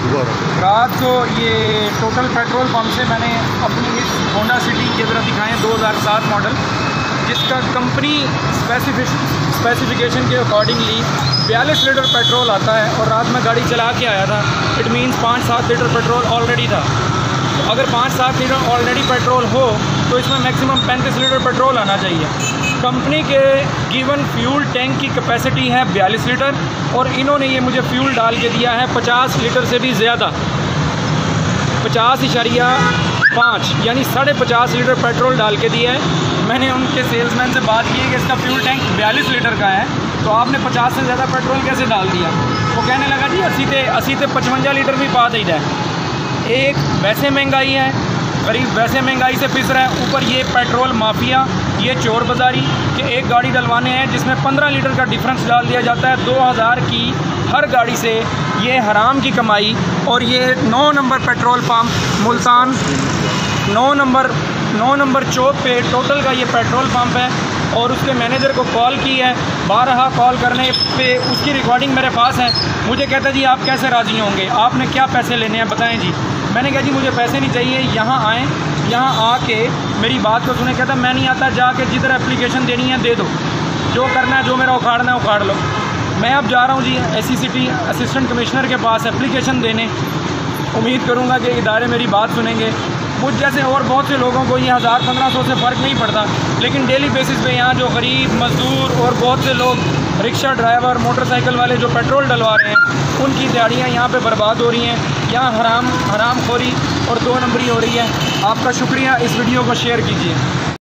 रात को ये टोटल पेट्रोल पंप से मैंने अपनी इस होंडा सिटी की तरह दिखाएँ 2007 मॉडल, जिसका कंपनी स्पेसिफिकेशन के अकॉर्डिंगली 42 लीटर पेट्रोल आता है। और रात में गाड़ी चला के आया था, it means 5-7 litre petrol already था। तो अगर 5-7 लीटर ऑलरेडी पेट्रोल हो तो इसमें मैक्सिमम 35 लीटर पेट्रोल आना चाहिए। कंपनी के गिवन फ्यूल टैंक की कैपेसिटी है 42 लीटर और इन्होंने ये मुझे फ्यूल डाल के दिया है 50 लीटर से भी ज़्यादा, 50.5 यानी 50.5 लीटर पेट्रोल डाल के दिया है। मैंने उनके सेल्समैन से बात की है कि इसका फ्यूल टैंक 42 लीटर का है, तो आपने 50 से ज़्यादा पेट्रोल कैसे डाल दिया? वो कहने लगा जी 80 से 55 लीटर भी पा दे जाए। एक वैसे महंगाई है, गरीब वैसे महंगाई से पिस रहा है, ऊपर ये पेट्रोल माफिया, ये चोर बाज़ारी कि एक गाड़ी डलवाने हैं जिसमें 15 लीटर का डिफरेंस डाल दिया जाता है 2000 की हर गाड़ी से। ये हराम की कमाई। और ये 9 number petrol pump Multan 9 number चौक पे टोटल का ये पेट्रोल पंप है। और उसके मैनेजर को कॉल की है, 12 कॉल करने पे उसकी रिकॉर्डिंग मेरे पास है। मुझे कहता जी आप कैसे राज़ी होंगे, आपने क्या पैसे लेने हैं बताएं जी। मैंने कहा जी मुझे पैसे नहीं चाहिए, यहाँ आएँ, यहाँ आके मेरी बात को सुने। कहता मैं नहीं आता, जाके जिधर एप्लीकेशन देनी है दे दो, जो करना है, जो मेरा उखाड़ना है उखाड़ लो। मैं अब जा रहा हूँ जी SCCT असिस्टेंट कमिश्नर के पास एप्लीकेशन देने। उम्मीद करूँगा कि इदारे मेरी बात सुनेंगे। मुझ जैसे और बहुत से लोगों को ये 1000-1500 से फ़र्क नहीं पड़ता, लेकिन डेली बेसिस पे यहाँ जो गरीब मज़दूर और बहुत से लोग रिक्शा ड्राइवर, मोटरसाइकिल वाले जो पेट्रोल डलवा रहे हैं, उनकी दिहाड़ियाँ यहाँ पे बर्बाद हो रही हैं। यहाँ हराम खोरी और 2 नंबरी हो रही है। आपका शुक्रिया, इस वीडियो को शेयर कीजिए।